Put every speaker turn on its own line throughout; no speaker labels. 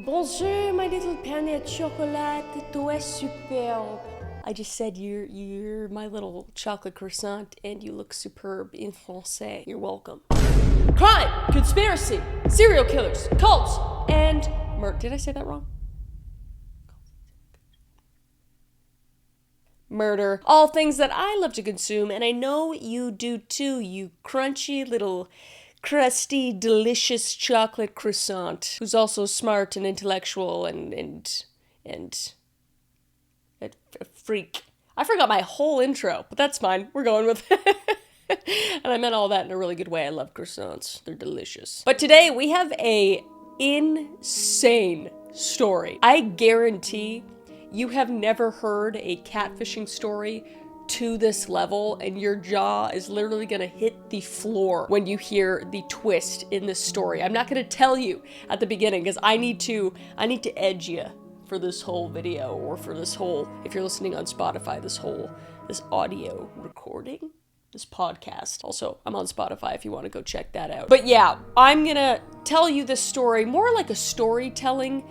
Bonjour, my little pain de chocolat, tu es superbe. I just said you're my little chocolate croissant and you look superb in français. You're welcome. Crime, conspiracy, serial killers, cults, and murder. Did I say that wrong? Murder. All things that I love to consume, and I know you do too, you crunchy little crusty, delicious chocolate croissant, who's also smart and intellectual and a freak. I forgot my whole intro, but that's fine. We're going with it. And I meant all that in a really good way. I love croissants. They're delicious. But today we have a insane story. I guarantee you have never heard a catfishing story to this level, and your jaw is literally gonna hit the floor when you hear the twist in this story. I'm not gonna tell you at the beginning because I need to edge you for this whole video, or for this whole, if you're listening on Spotify, this audio recording, this podcast. Also, I'm on Spotify if you want to go check that out. But yeah, I'm gonna tell you this story more like a storytelling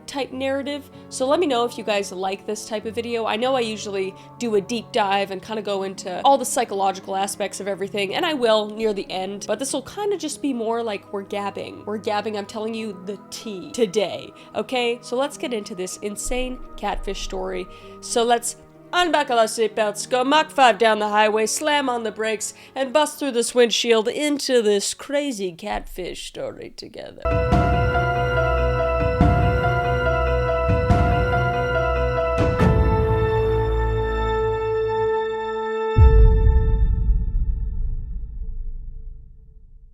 type narrative. So let me know if you guys like this type of video. I know I usually do a deep dive and kind of go into all the psychological aspects of everything, and I will near the end, but this will kind of just be more like we're gabbing. I'm telling you the tea today, okay? So let's get into this insane catfish story. So let's unbuckle our seatbelts, go Mach 5 down the highway, slam on the brakes, and bust through this windshield into this crazy catfish story together.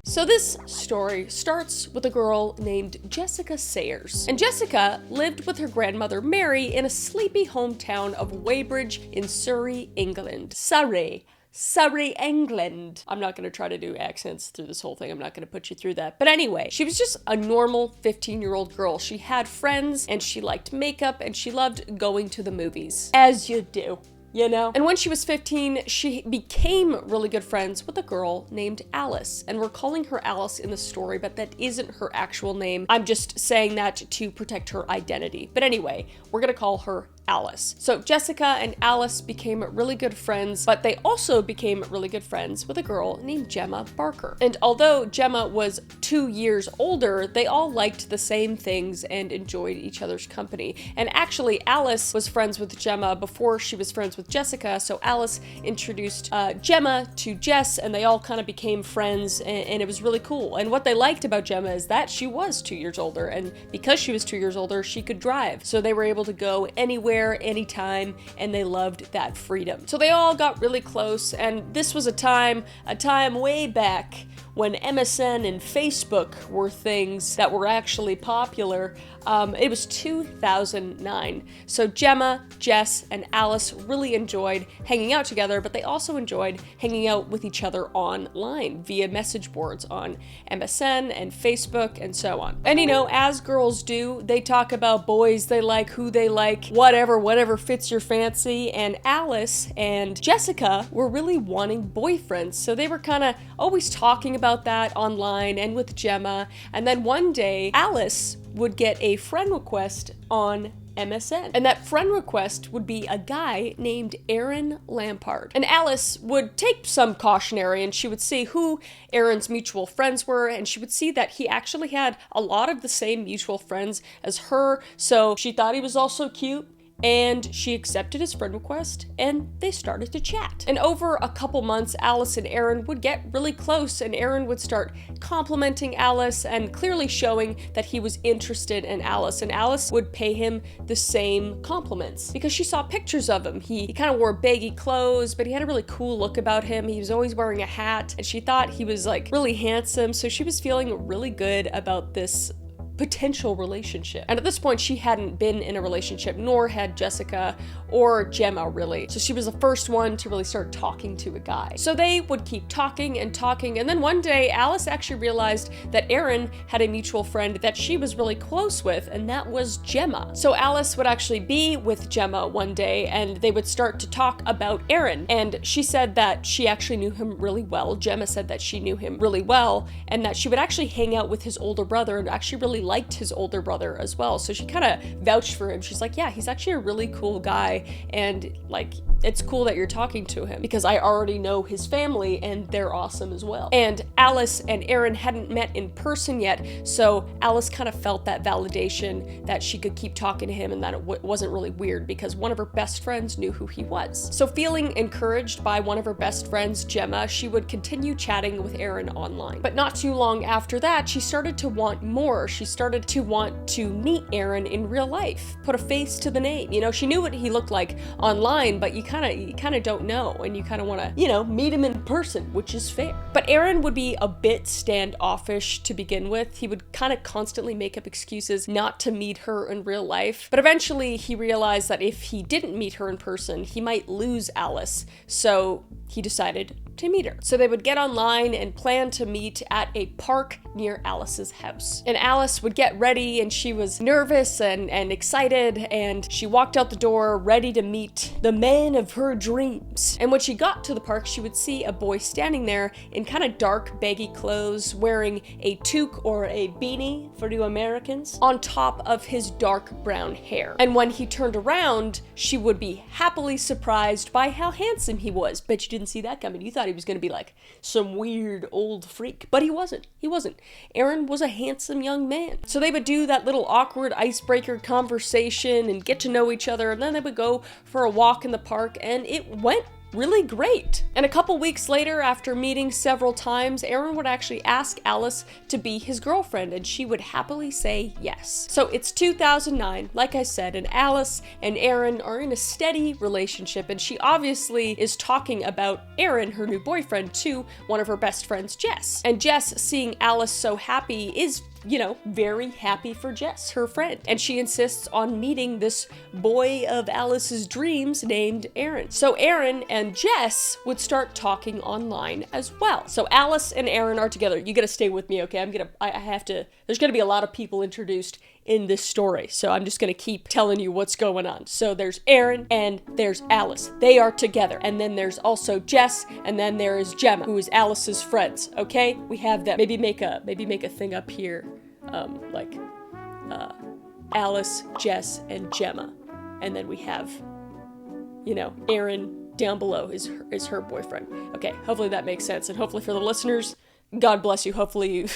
So this story starts with a girl named Jessica Sayers. And Jessica lived with her grandmother Mary in a sleepy hometown of Weybridge in Surrey, England. Surrey, England. I'm not gonna try to do accents through this whole thing. I'm not gonna put you through that. But anyway, she was just a normal 15-year-old girl. She had friends and she liked makeup and she loved going to the movies. As you do. You know? And when she was 15, she became really good friends with a girl named Alice. And we're calling her Alice in the story, but that isn't her actual name. I'm just saying that to protect her identity. But anyway, we're gonna call her Alice. So Jessica and Alice became really good friends, but they also became really good friends with a girl named Gemma Barker. And although Gemma was 2 years older, they all liked the same things and enjoyed each other's company. And actually, Alice was friends with Gemma before she was friends with Jessica, so Alice introduced Gemma to Jess, and they all kind of became friends, and it was really cool. And what they liked about Gemma is that she was 2 years older, and because she was 2 years older, she could drive. So they were able to go anywhere, anytime, and they loved that freedom. So they all got really close, and this was a time way back when MSN and Facebook were things that were actually popular. It was 2009. So Gemma, Jess, and Alice really enjoyed hanging out together, but they also enjoyed hanging out with each other online via message boards on MSN and Facebook and so on. And you know, as girls do, they talk about boys they like, who they like, whatever fits your fancy. And Alice and Jessica were really wanting boyfriends. So they were kind of always talking about that online and with Gemma. And then one day, Alice would get a friend request on MSN. And that friend request would be a guy named Aaron Lampard. And Alice would take some cautionary and she would see who Aaron's mutual friends were, and she would see that he actually had a lot of the same mutual friends as her. So she thought he was also cute, and she accepted his friend request, and they started to chat. And over a couple months, Alice and Aaron would get really close, and Aaron would start complimenting Alice and clearly showing that he was interested in Alice, and Alice would pay him the same compliments because she saw pictures of him. He kind of wore baggy clothes, but he had a really cool look about him. He was always wearing a hat, and she thought he was like really handsome, so she was feeling really good about this potential relationship. And at this point, she hadn't been in a relationship, nor had Jessica or Gemma really. So she was the first one to really start talking to a guy. So they would keep talking, and then one day Alice actually realized that Aaron had a mutual friend that she was really close with, and that was Gemma. So Alice would actually be with Gemma one day, and they would start to talk about Aaron. And she said that she actually knew him really well. Gemma said that she knew him really well, and that she would actually hang out with his older brother and actually really liked his older brother as well. So she kind of vouched for him. She's like, yeah, he's actually a really cool guy, and like, it's cool that you're talking to him because I already know his family and they're awesome as well. And Alice and Aaron hadn't met in person yet, so Alice kind of felt that validation that she could keep talking to him and that it wasn't really weird because one of her best friends knew who he was. So feeling encouraged by one of her best friends, Gemma, she would continue chatting with Aaron online. But not too long after that, she started to want more. She started to want to meet Aaron in real life, put a face to the name. You know, she knew what he looked like online, but you kind of don't know, and you kind of want to, you know, meet him in person, which is fair. But Aaron would be a bit standoffish to begin with. He would kind of constantly make up excuses not to meet her in real life. But eventually he realized that if he didn't meet her in person, he might lose Alice. So he decided to meet her. So they would get online and plan to meet at a park near Alice's house. And Alice would get ready, and she was nervous and excited, and she walked out the door ready to meet the man of her dreams. And when she got to the park, she would see a boy standing there in kind of dark, baggy clothes, wearing a toque or a beanie for you Americans, on top of his dark brown hair. And when he turned around, she would be happily surprised by how handsome he was. Bet you didn't see that coming. You thought he was going to be like some weird old freak, but he wasn't. Aaron was a handsome young man. So they would do that little awkward icebreaker conversation and get to know each other, and then they would go for a walk in the park, and it went really great. And a couple weeks later, after meeting several times, Aaron would actually ask Alice to be his girlfriend, and she would happily say yes. So it's 2009, like I said, and Alice and Aaron are in a steady relationship, and she obviously is talking about Aaron, her new boyfriend, to one of her best friends, Jess. And Jess, seeing Alice so happy, is, you know, very happy for Jess, her friend. And she insists on meeting this boy of Alice's dreams named Aaron. So Aaron and Jess would start talking online as well. So Alice and Aaron are together. You gotta stay with me, okay? There's gonna be a lot of people introduced in this story, so I'm just gonna keep telling you what's going on. So there's Aaron and there's Alice. They are together. And then there's also Jess, and then there is Gemma, who is Alice's friends, okay? We have them. Maybe make a thing up here, Alice, Jess, and Gemma. And then we have, you know, Aaron down below is her boyfriend. Okay, hopefully that makes sense, and hopefully for the listeners, God bless you. Hopefully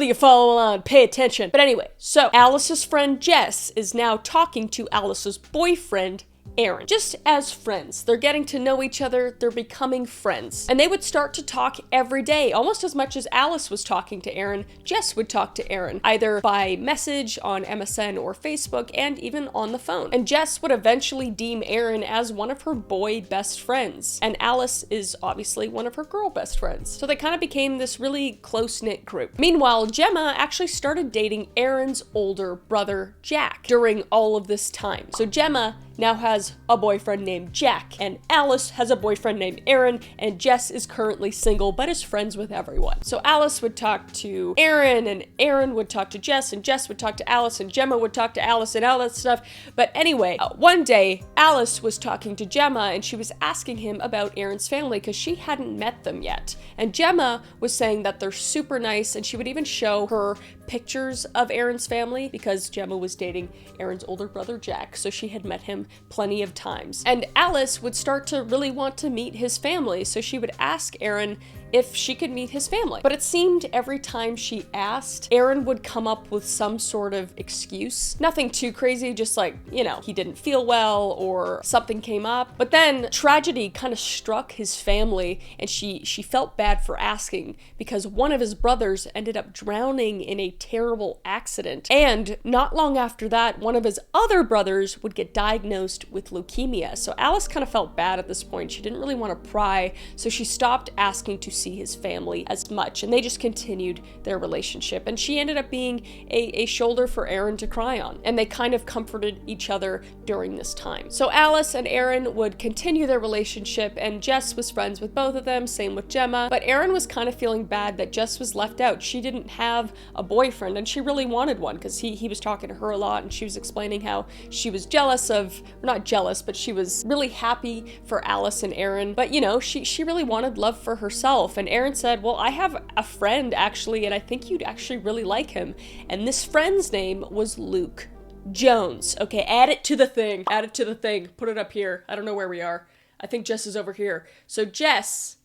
you follow along, pay attention. But anyway, so Alice's friend Jess is now talking to Alice's boyfriend, Aaron, just as friends. They're getting to know each other, they're becoming friends. And they would start to talk every day, almost as much as Alice was talking to Aaron. Jess would talk to Aaron, either by message on MSN or Facebook, and even on the phone. And Jess would eventually deem Aaron as one of her boy best friends. And Alice is obviously one of her girl best friends. So they kind of became this really close-knit group. Meanwhile, Gemma actually started dating Aaron's older brother, Jack, during all of this time. So Gemma now has a boyfriend named Jack, and Alice has a boyfriend named Aaron, and Jess is currently single but is friends with everyone. So Alice would talk to Aaron, and Aaron would talk to Jess, and Jess would talk to Alice, and Gemma would talk to Alice, and all that stuff. But anyway, one day Alice was talking to Gemma, and she was asking him about Aaron's family because she hadn't met them yet. And Gemma was saying that they're super nice, and she would even show her pictures of Aaron's family because Gemma was dating Aaron's older brother Jack, so she had met him plenty of times. And Alice would start to really want to meet his family, so she would ask Aaron if she could meet his family. But it seemed every time she asked, Aaron would come up with some sort of excuse. Nothing too crazy, just like, you know, he didn't feel well or something came up. But then tragedy kind of struck his family, and she felt bad for asking because one of his brothers ended up drowning in a terrible accident. And not long after that, one of his other brothers would get diagnosed with leukemia. So Alice kind of felt bad at this point. She didn't really want to pry, so she stopped asking to see his family as much, and they just continued their relationship. And she ended up being a shoulder for Aaron to cry on, and they kind of comforted each other during this time. So Alice and Aaron would continue their relationship, and Jess was friends with both of them, same with Gemma. But Aaron was kind of feeling bad that Jess was left out. She didn't have a boyfriend, and she really wanted one because he was talking to her a lot, and she was explaining how she was jealous of, not jealous, but she was really happy for Alice and Aaron. But you know, she really wanted love for herself. himself, and Aaron said, well, I have a friend actually, and I think you'd actually really like him. And this friend's name was Luke Jones. Okay, add it to the thing. Add it to the thing. Put it up here. I don't know where we are. I think Jess is over here. So Jess,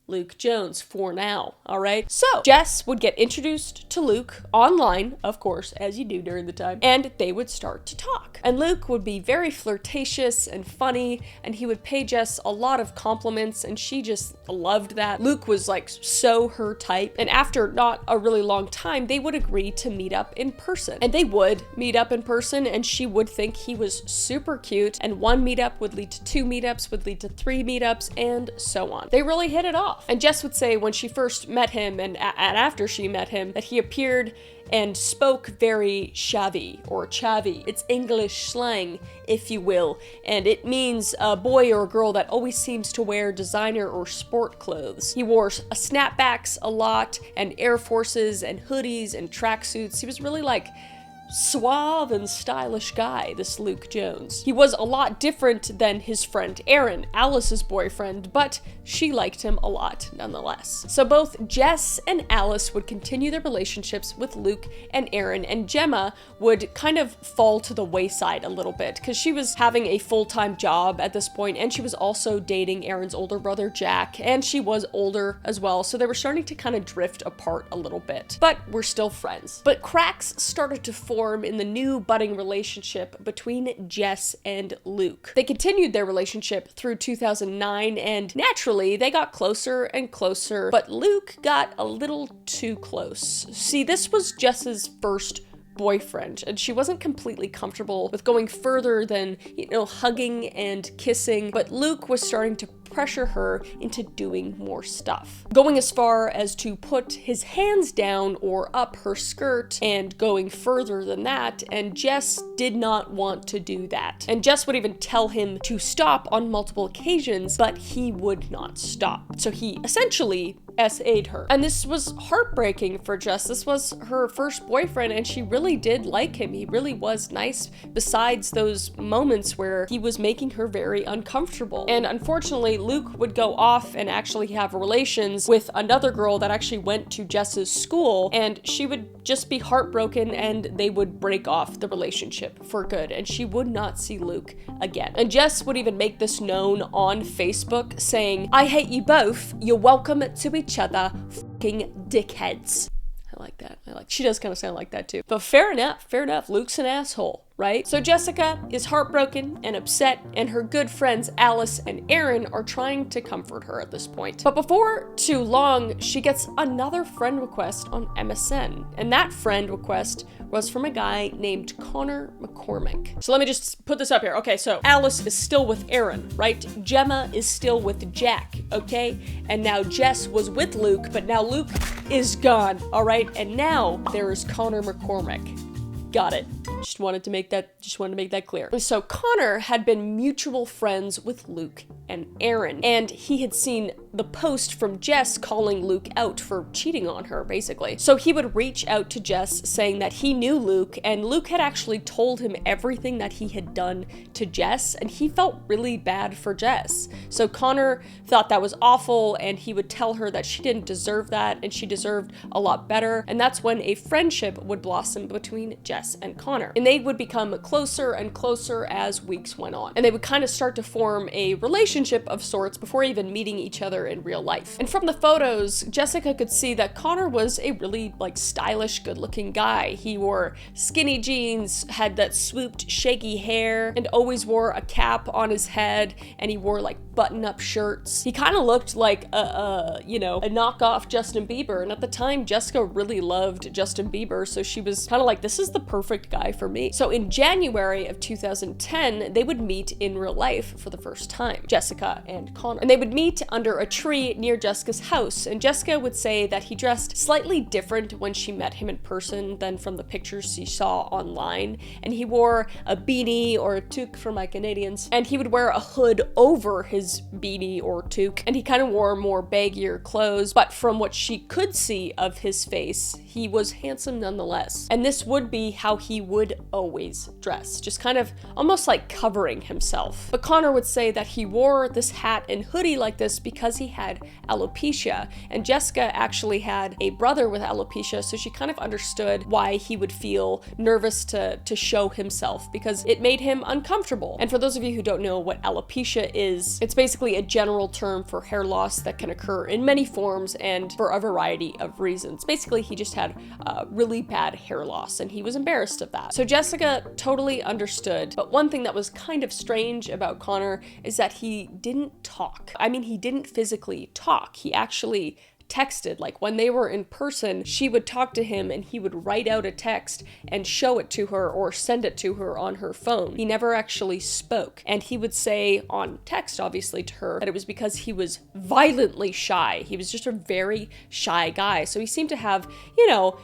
Luke Jones for now, all right? So Jess would get introduced to Luke online, of course, as you do during the time, and they would start to talk. And Luke would be very flirtatious and funny, and he would pay Jess a lot of compliments, and she just loved that. Luke was like so her type, and after not a really long time, they would agree to meet up in person. And they would meet up in person, and she would think he was super cute, and one meetup would lead to 2 meetups, would lead to 3 meetups, and so on. They really hit it off. And Jess would say when she first met him and after she met him that he appeared and spoke very shabby or chavvy. It's English slang, if you will, and it means a boy or a girl that always seems to wear designer or sport clothes. He wore snapbacks a lot and Air Forces and hoodies and tracksuits. He was really like suave and stylish guy, this Luke Jones. He was a lot different than his friend Aaron, Alice's boyfriend, but she liked him a lot nonetheless. So both Jess and Alice would continue their relationships with Luke and Aaron, and Gemma would kind of fall to the wayside a little bit because she was having a full-time job at this point, and she was also dating Aaron's older brother Jack, and she was older as well, so they were starting to kind of drift apart a little bit. But we're still friends. But cracks started to form in the new budding relationship between Jess and Luke. They continued their relationship through 2009, and naturally they got closer and closer, but Luke got a little too close. See, this was Jess's first boyfriend, and she wasn't completely comfortable with going further than, hugging and kissing, but Luke was starting to pressure her into doing more stuff. Going as far as to put his hands down or up her skirt and going further than that, and Jess did not want to do that. And Jess would even tell him to stop on multiple occasions, but he would not stop. So he essentially SA'd her. And this was heartbreaking for Jess. This was her first boyfriend, and she really did like him. He really was nice, besides those moments where he was making her very uncomfortable. And unfortunately, Luke would go off and actually have relations with another girl that actually went to Jess's school, and she would just be heartbroken, and they would break off the relationship for good, and she would not see Luke again. And Jess would even make this known on Facebook, saying, "I hate you both. You're welcome to each other, fucking dickheads." I like that. She does kind of sound like that too. But fair enough. Luke's an asshole, right? So Jessica is heartbroken and upset, and her good friends Alice and Aaron are trying to comfort her at this point. But before too long, she gets another friend request on MSN, and that friend request was from a guy named Connor McCormick. So let me just put this up here. Okay, so Alice is still with Aaron, right? Gemma is still with Jack, okay? And now Jess was with Luke, but now Luke is gone, all right? And now there is Connor McCormick. Got it. Just wanted to make that clear. So Connor had been mutual friends with Luke and Aaron, and he had seen the post from Jess calling Luke out for cheating on her, basically. So he would reach out to Jess saying that he knew Luke, and Luke had actually told him everything that he had done to Jess, and he felt really bad for Jess. So Connor thought that was awful, and he would tell her that she didn't deserve that, and she deserved a lot better, and that's when a friendship would blossom between Jess and Connor. And they would become closer and closer as weeks went on. And they would kind of start to form a relationship of sorts before even meeting each other in real life. And from the photos, Jessica could see that Connor was a really stylish, good-looking guy. He wore skinny jeans, had that swooped, shaggy hair, and always wore a cap on his head, and he wore button-up shirts. He kind of looked like a knockoff Justin Bieber, and at the time, Jessica really loved Justin Bieber, so she was kind of like, this is the perfect guy for me. So in January of 2010, they would meet in real life for the first time, Jessica and Connor. And they would meet under a tree near Jessica's house, and Jessica would say that he dressed slightly different when she met him in person than from the pictures she saw online, and he wore a beanie or a toque for my Canadians, and he would wear a hood over his his beanie or toque, and he kind of wore more baggier clothes, but from what she could see of his face, he was handsome nonetheless. And this would be how he would always dress, just kind of almost like covering himself. But Connor would say that he wore this hat and hoodie like this because he had alopecia, and Jessica actually had a brother with alopecia, so she kind of understood why he would feel nervous to show himself, because it made him uncomfortable. And for those of you who don't know what alopecia is, it's basically a general term for hair loss that can occur in many forms and for a variety of reasons. Basically, he just had really bad hair loss, and he was embarrassed of that. So Jessica totally understood, but one thing that was kind of strange about Connor is that he didn't talk. I mean, he didn't physically talk. He actually texted. Like when they were in person, she would talk to him and he would write out a text and show it to her or send it to her on her phone. He never actually spoke. And he would say on text, obviously, to her that it was because he was violently shy. He was just a very shy guy. So he seemed to have, you know,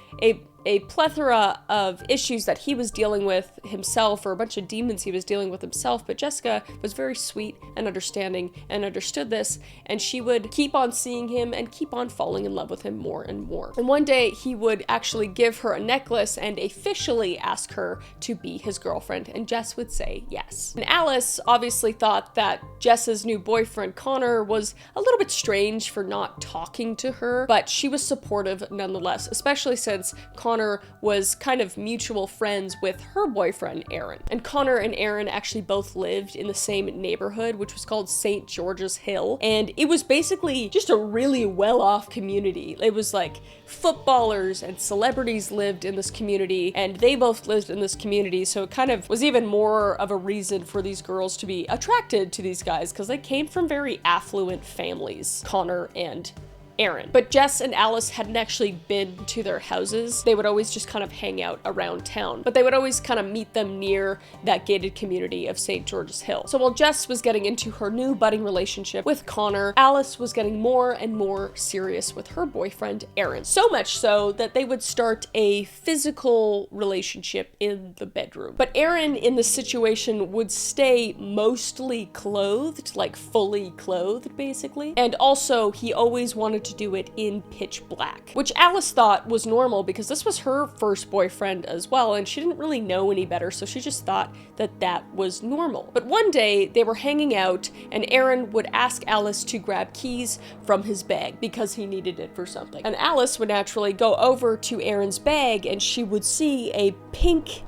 a plethora of issues that he was dealing with himself, or a bunch of demons he was dealing with himself, but Jessica was very sweet and understanding and understood this, and she would keep on seeing him and keep on falling in love with him more and more. And one day he would actually give her a necklace and officially ask her to be his girlfriend, and Jess would say yes. And Alice obviously thought that Jess's new boyfriend Connor was a little bit strange for not talking to her, but she was supportive nonetheless, especially since Connor was kind of mutual friends with her boyfriend, Aaron. And Connor and Aaron actually both lived in the same neighborhood, which was called St. George's Hill. And it was basically just a really well-off community. It was like footballers and celebrities lived in this community, and they both lived in this community. So it kind of was even more of a reason for these girls to be attracted to these guys, because they came from very affluent families, Connor and Aaron. But Jess and Alice hadn't actually been to their houses. They would always just kind of hang out around town, but they would always kind of meet them near that gated community of St. George's Hill. So while Jess was getting into her new budding relationship with Connor, Alice was getting more and more serious with her boyfriend, Aaron. So much so that they would start a physical relationship in the bedroom. But Aaron in this situation would stay mostly clothed, like fully clothed basically. And also he always wanted to do it in pitch black, which Alice thought was normal because this was her first boyfriend as well, and she didn't really know any better, so she just thought that that was normal. But one day they were hanging out and Aaron would ask Alice to grab keys from his bag because he needed it for something. And Alice would naturally go over to Aaron's bag and she would see a pink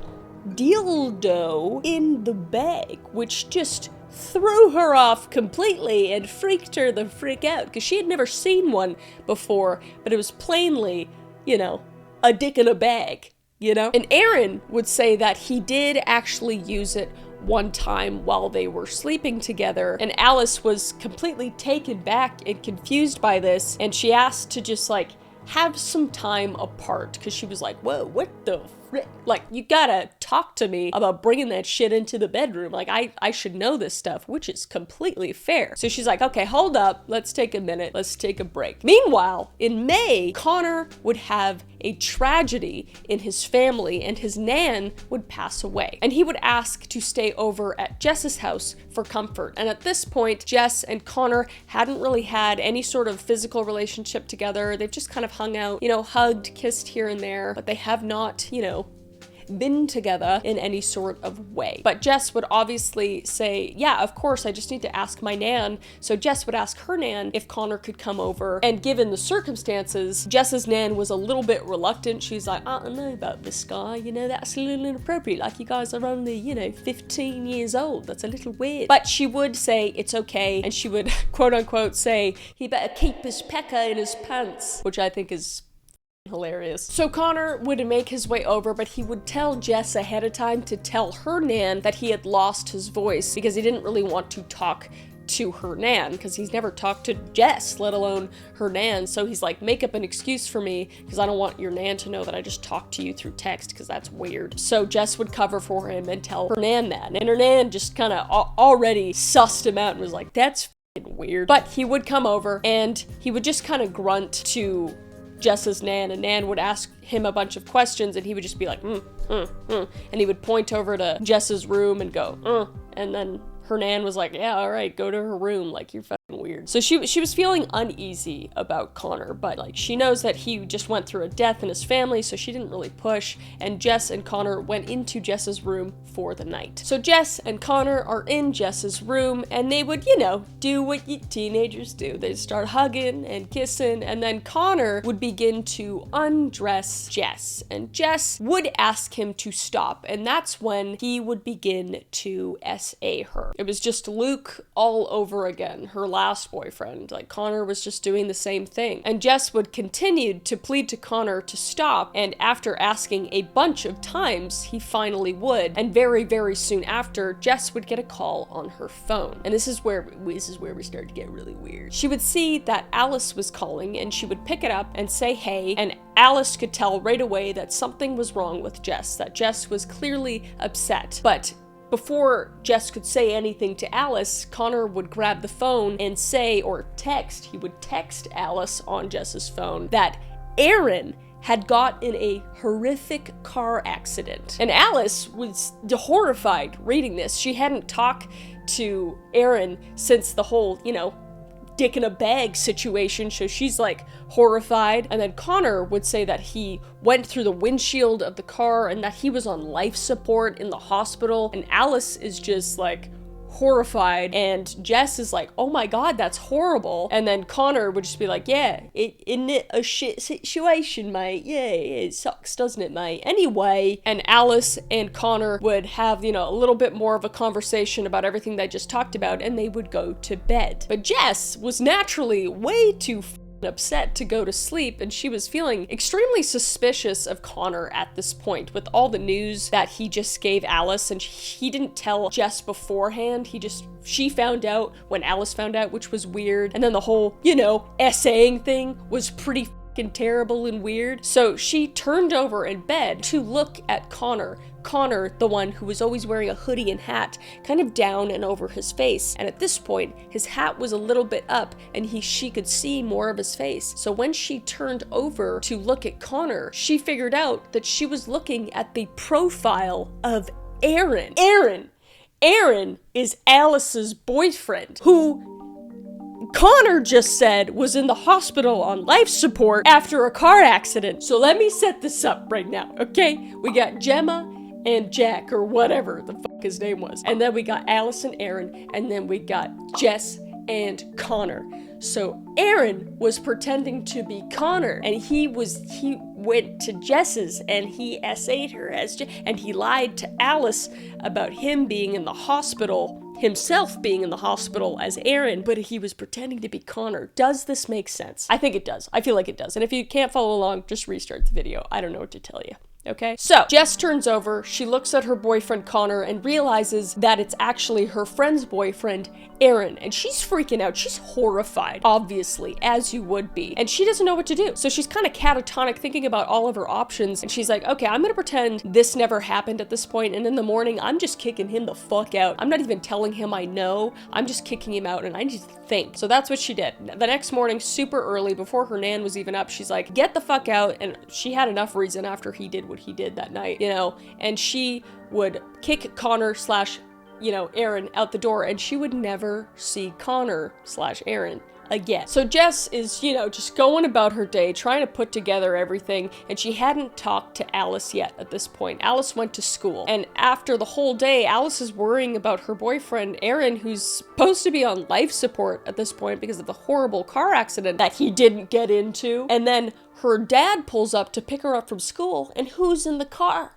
dildo in the bag, which just threw her off completely and freaked her the frick out, because she had never seen one before, but it was plainly, you know, a dick in a bag, you know? And Aaron would say that he did actually use it one time while they were sleeping together, and Alice was completely taken back and confused by this, and she asked to just like have some time apart, because she was like, whoa, what the frick? Like, you gotta talk to me about bringing that shit into the bedroom. Like, I should know this stuff, which is completely fair. So she's like, okay, hold up, let's take a minute, let's take a break. Meanwhile, in May, Connor would have a tragedy in his family, and his nan would pass away. And he would ask to stay over at Jess's house for comfort. And at this point, Jess and Connor hadn't really had any sort of physical relationship together. They've just kind of hung out, you know, hugged, kissed here and there, but they have not, you know, been together in any sort of way. But Jess would obviously say, yeah, of course, I just need to ask my nan. So Jess would ask her nan if Connor could come over, and given the circumstances, Jess's nan was a little bit reluctant. She's like, I don't know about this guy, you know, that's a little inappropriate, like you guys are only, you know, 15 years old, that's a little weird. But she would say it's okay, and she would quote unquote say, he better keep his pecker in his pants, which I think is hilarious. So Connor would make his way over, but he would tell Jess ahead of time to tell her nan that he had lost his voice because he didn't really want to talk to her nan, because he's never talked to Jess, let alone her nan. So he's like, make up an excuse for me because I don't want your nan to know that I just talked to you through text, because that's weird. So Jess would cover for him and tell her nan that, and her nan just kind of already sussed him out and was like, that's f***ing weird. But he would come over and he would just kind of grunt to Jess's nan, and Nan would ask him a bunch of questions, and he would just be like, and he would point over to Jess's room and go, and then Hernan was like, yeah, all right, go to her room, like, you're fucking weird. So she was feeling uneasy about Connor, but like she knows that he just went through a death in his family, so she didn't really push, and Jess and Connor went into Jess's room for the night. So Jess and Connor are in Jess's room, and they would, you know, do what teenagers do. They'd start hugging and kissing, and then Connor would begin to undress Jess, and Jess would ask him to stop, and that's when he would begin to SA her. It was just Luke all over again, her last boyfriend. Like, Connor was just doing the same thing. And Jess would continue to plead to Connor to stop, and after asking a bunch of times, he finally would. And very, very soon after, Jess would get a call on her phone. And this is where we started to get really weird. She would see that Alice was calling, and she would pick it up and say hey, and Alice could tell right away that something was wrong with Jess, that Jess was clearly upset. But before Jess could say anything to Alice, Connor would grab the phone and say, or text, he would text Alice on Jess's phone that Aaron had got in a horrific car accident. And Alice was horrified reading this. She hadn't talked to Aaron since the whole, you know, dick in a bag situation, so she's like horrified. And then Connor would say that he went through the windshield of the car and that he was on life support in the hospital, and Alice is just like horrified, and Jess is like, oh my god, that's horrible. And then Connor would just be like, yeah, isn't it a shit situation, mate? Yeah, it sucks, doesn't it, mate? Anyway, and Alice and Connor would have, you know, a little bit more of a conversation about everything they just talked about, and they would go to bed. But Jess was naturally way too upset to go to sleep, and she was feeling extremely suspicious of Connor at this point with all the news that he just gave Alice, and he didn't tell Jess beforehand. She found out when Alice found out, which was weird. And then the whole, you know, essaying thing was pretty fucking terrible and weird. So she turned over in bed to look at Connor, the one who was always wearing a hoodie and hat, kind of down and over his face. And at this point, his hat was a little bit up, and she could see more of his face. So when she turned over to look at Connor, she figured out that she was looking at the profile of Aaron. Aaron is Alice's boyfriend, who Connor just said was in the hospital on life support after a car accident. So let me set this up right now, okay? We got Gemma and Jack, or whatever the fuck his name was. And then we got Alice and Aaron, and then we got Jess and Connor. So Aaron was pretending to be Connor, and he went to Jess's and he SA'd her and he lied to Alice about him being in the hospital, himself being in the hospital as Aaron, but he was pretending to be Connor. Does this make sense? I think it does. I feel like it does. And if you can't follow along, just restart the video. I don't know what to tell you. Okay, so Jess turns over, she looks at her boyfriend Connor and realizes that it's actually her friend's boyfriend, Aaron, and she's freaking out. She's horrified, obviously, as you would be, and she doesn't know what to do. So she's kind of catatonic, thinking about all of her options, and she's like, okay, I'm gonna pretend this never happened at this point, and in the morning, I'm just kicking him the fuck out. I'm not even telling him I know, I'm just kicking him out, and I need to think. So that's what she did. The next morning, super early, before her nan was even up, she's like, get the fuck out, and she had enough reason after he did what he did that night, you know, and she would kick Connor / you know, Aaron out the door, and she would never see Connor / Aaron again. So Jess is, you know, just going about her day, trying to put together everything, and she hadn't talked to Alice yet at this point. Alice went to school, and after the whole day, Alice is worrying about her boyfriend, Aaron, who's supposed to be on life support at this point because of the horrible car accident that he didn't get into. And then her dad pulls up to pick her up from school, and who's in the car?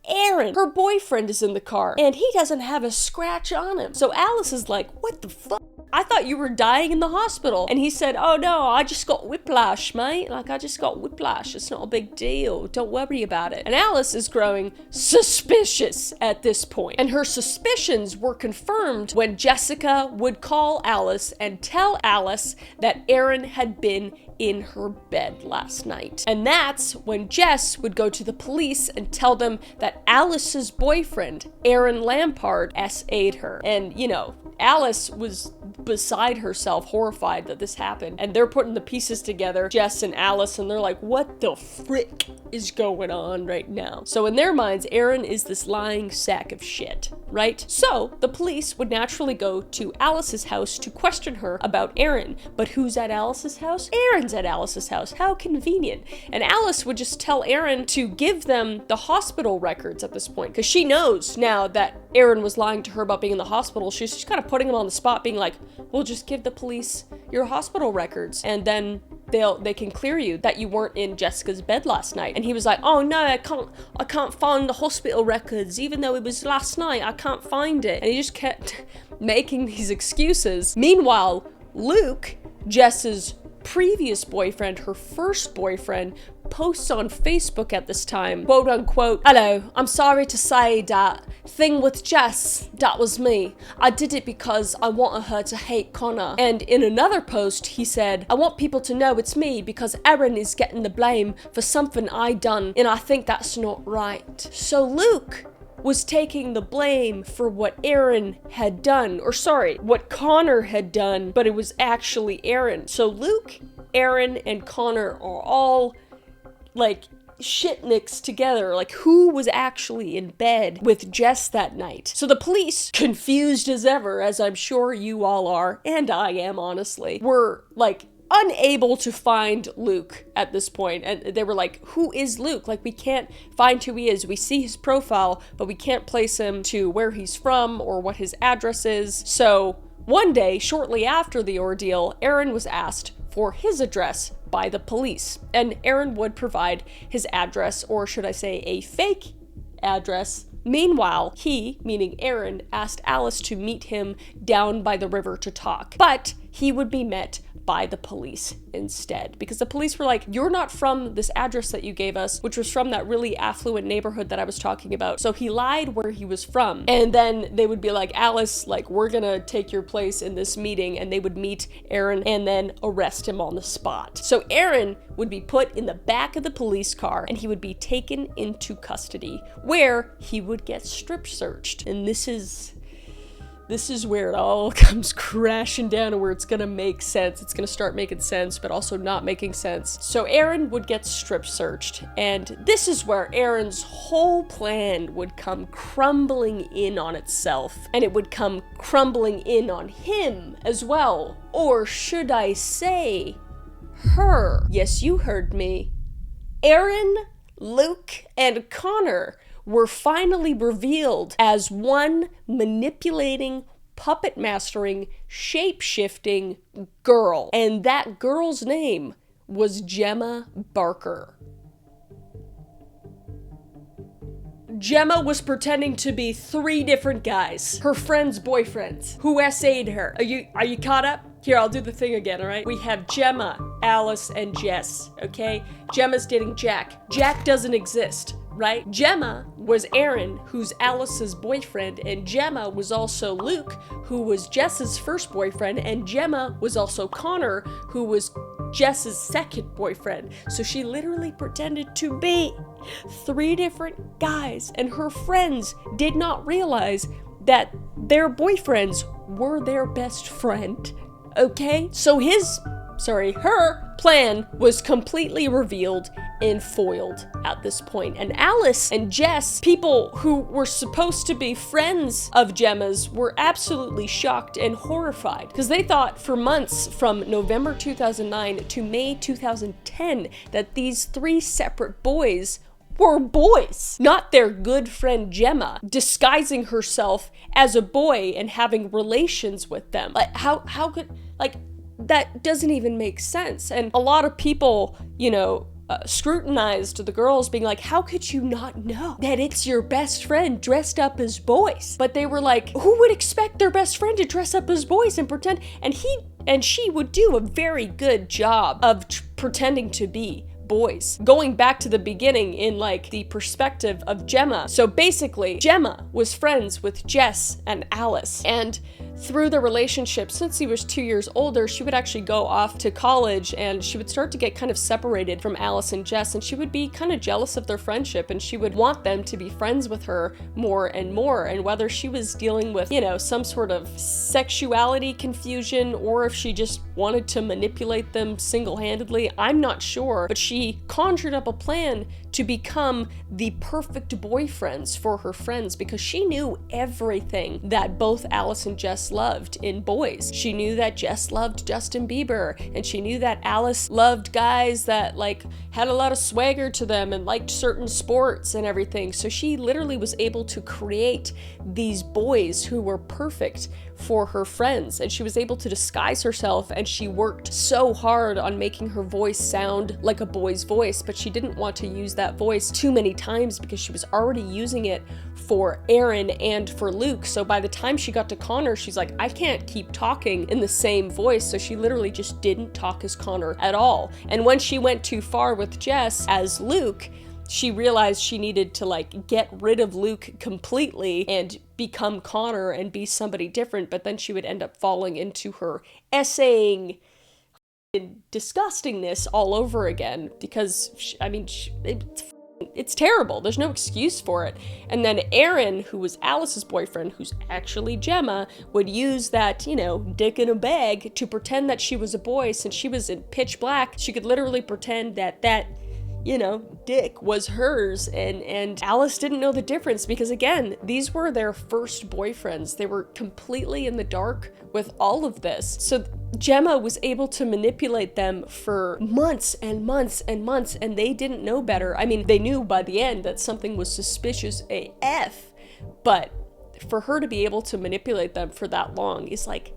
Aaron, her boyfriend, is in the car, and he doesn't have a scratch on him. So Alice is like, what the fuck? I thought you were dying in the hospital. And he said, oh no, I just got whiplash, mate. Like, I just got whiplash. It's not a big deal. Don't worry about it. And Alice is growing suspicious at this point. And her suspicions were confirmed when Jessica would call Alice and tell Alice that Aaron had been in her bed last night. And that's when Jess would go to the police and tell them that Alice's boyfriend, Aaron Lampard, SA'd her. And, you know, Alice was beside herself, horrified that this happened. And they're putting the pieces together, Jess and Alice, and they're like, what the frick is going on right now? So in their minds, Erin is this lying sack of shit, right? So the police would naturally go to Alice's house to question her about Erin. But who's at Alice's house? Erin's at Alice's house. How convenient. And Alice would just tell Erin to give them the hospital records at this point, because she knows now that Erin was lying to her about being in the hospital. She's just kind of putting him on the spot, being like, well, just give the police your hospital records, and then they can clear you that you weren't in Jessica's bed last night. And he was like, oh no, I can't find the hospital records, even though it was last night, I can't find it. And he just kept making these excuses. Meanwhile, Luke, Jess's previous boyfriend, her first boyfriend, posts on Facebook at this time, quote unquote, hello, I'm sorry to say that thing with Jess, that was me. I did it because I wanted her to hate Connor. And in another post, he said, I want people to know it's me because Erin is getting the blame for something I done, and I think that's not right. So Luke was taking the blame for what Erin had done, or sorry, what Connor had done, but it was actually Erin. So Luke, Erin, and Connor are all like shitnicks together, like who was actually in bed with Jess that night. So the police, confused as ever, as I'm sure you all are, and I am honestly, were like unable to find Luke at this point. And they were like, who is Luke? Like, we can't find who he is. We see his profile, but we can't place him to where he's from or what his address is. So one day, shortly after the ordeal, Erin was asked for his address by the police, and Erin would provide his address, or should I say a fake address. Meanwhile, he, meaning Erin, asked Alice to meet him down by the river to talk, but he would be met by the police instead, because the police were like, you're not from this address that you gave us, which was from that really affluent neighborhood that I was talking about. So he lied where he was from. And then they would be like, Alice, like, we're gonna take your place in this meeting, and they would meet Erin and then arrest him on the spot. So Erin would be put in the back of the police car, and he would be taken into custody, where he would get strip searched. And this is where it all comes crashing down, and where it's gonna make sense. It's gonna start making sense, but also not making sense. So Erin would get strip searched, and this is where Erin's whole plan would come crumbling in on itself, and it would come crumbling in on him as well. Or should I say, her? Yes, you heard me. Erin, Luke, and Connor were finally revealed as one manipulating, puppet mastering, shape-shifting girl. And that girl's name was Gemma Barker. Gemma was pretending to be 3 different guys, her friends' boyfriends, who essayed her. Are you caught up? Here, I'll do the thing again, all right? We have Gemma, Alice, and Jess, okay? Gemma's dating Jack. Jack doesn't exist, right? Gemma was Erin, who's Alice's boyfriend, and Gemma was also Luke, who was Jess's first boyfriend, and Gemma was also Connor, who was Jess's second boyfriend. So she literally pretended to be 3 different guys, and her friends did not realize that their boyfriends were their best friend, okay? So her plan was completely revealed and foiled at this point. And Alice and Jess, people who were supposed to be friends of Gemma's, were absolutely shocked and horrified, because they thought for months from November 2009 to May 2010 that these 3 separate boys were boys, not their good friend Gemma, disguising herself as a boy and having relations with them. Like, how could, like, that doesn't even make sense. And a lot of people, scrutinized the girls, being like, how could you not know that it's your best friend dressed up as boys? But they were like, who would expect their best friend to dress up as boys and pretend? And she would do a very good job of pretending to be boys. Going back to the beginning in like the perspective of Gemma. So basically, Gemma was friends with Jess and Alice, and through the relationship, since he was 2 years older, she would actually go off to college and she would start to get kind of separated from Alice and Jess, and she would be kind of jealous of their friendship, and she would want them to be friends with her more and more. And whether she was dealing with, you know, some sort of sexuality confusion or if she just wanted to manipulate them single-handedly, I'm not sure, but she conjured up a plan to become the perfect boyfriends for her friends because she knew everything that both Alice and Jess loved in boys. She knew that Jess loved Justin Bieber, and she knew that Alice loved guys that like had a lot of swagger to them and liked certain sports and everything. So she literally was able to create these boys who were perfect for her friends, and she was able to disguise herself, and she worked so hard on making her voice sound like a boy's voice, but she didn't want to use that voice too many times because she was already using it for Aaron and for Luke. So by the time she got to Connor, she's like, I can't keep talking in the same voice. So she literally just didn't talk as Connor at all. And when she went too far with Jess as Luke, she realized she needed to like get rid of Luke completely and become Connor and be somebody different, but then she would end up falling into her essaying disgustingness all over again because, it's terrible. There's no excuse for it. And then Aaron, who was Alice's boyfriend, who's actually Gemma, would use that, you know, dick in a bag to pretend that she was a boy. Since she was in pitch black, she could literally pretend that you know, dick was hers, and Alice didn't know the difference because, again, these were their first boyfriends. They were completely in the dark with all of this. So Gemma was able to manipulate them for months and months and months, and they didn't know better. I mean, they knew by the end that something was suspicious AF, but for her to be able to manipulate them for that long is like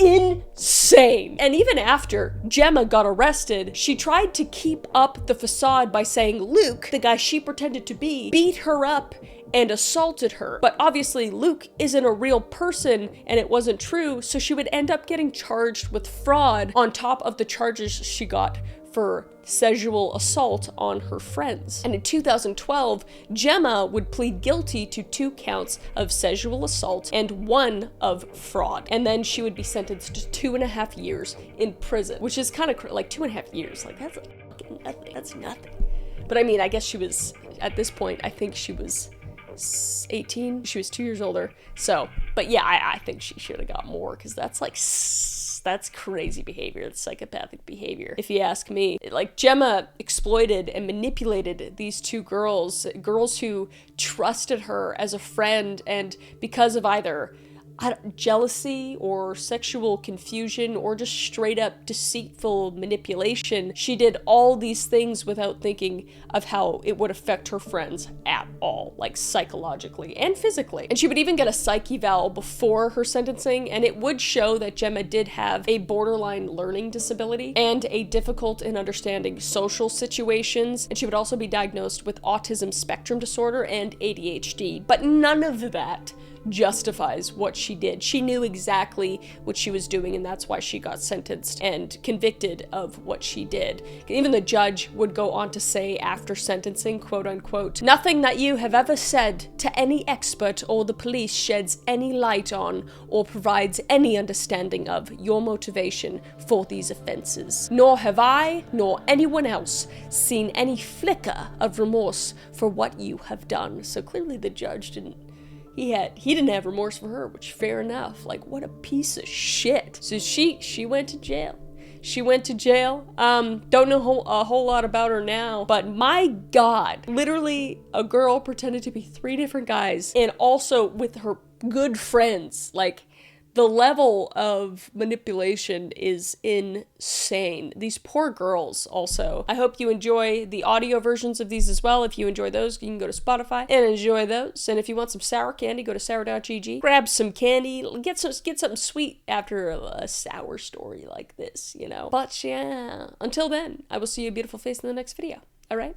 insane. And even after Gemma got arrested, she tried to keep up the facade by saying Luke, the guy she pretended to be, beat her up and assaulted her. But obviously Luke isn't a real person and it wasn't true, so she would end up getting charged with fraud on top of the charges she got for sexual assault on her friends. And in 2012, Gemma would plead guilty to 2 counts of sexual assault and 1 of fraud. And then she would be sentenced to 2.5 years in prison, which is kind of like 2.5 years. Like that's fucking nothing. That's nothing. But I mean, I guess she was, at this point, I think she was 18. She was 2 years older. So, but yeah, I think she should have got more because that's like that's crazy behavior. It's psychopathic behavior, if you ask me. Like, Gemma exploited and manipulated these 2 girls who trusted her as a friend, and because of either jealousy or sexual confusion or just straight up deceitful manipulation, she did all these things without thinking of how it would affect her friends at all, like psychologically and physically. And she would even get a psych eval before her sentencing, and it would show that Gemma did have a borderline learning disability and a difficult in understanding social situations, and she would also be diagnosed with autism spectrum disorder and ADHD, but none of that justifies what she did. She knew exactly what she was doing, and that's why she got sentenced and convicted of what she did. Even the judge would go on to say after sentencing, quote unquote, "Nothing that you have ever said to any expert or the police sheds any light on or provides any understanding of your motivation for these offenses. Nor have I, nor anyone else, seen any flicker of remorse for what you have done." So clearly the judge didn't have remorse for her, which fair enough. Like, what a piece of shit. So she went to jail. She went to jail. Don't know a whole lot about her now, but my God, literally a girl pretended to be 3 different guys, and also with her good friends. Like, the level of manipulation is insane. These poor girls also. I hope you enjoy the audio versions of these as well. If you enjoy those, you can go to Spotify and enjoy those. And if you want some sour candy, go to sour.gg. Grab some candy. Get something sweet after a sour story like this, you know. But yeah, until then, I will see your beautiful face in the next video. All right?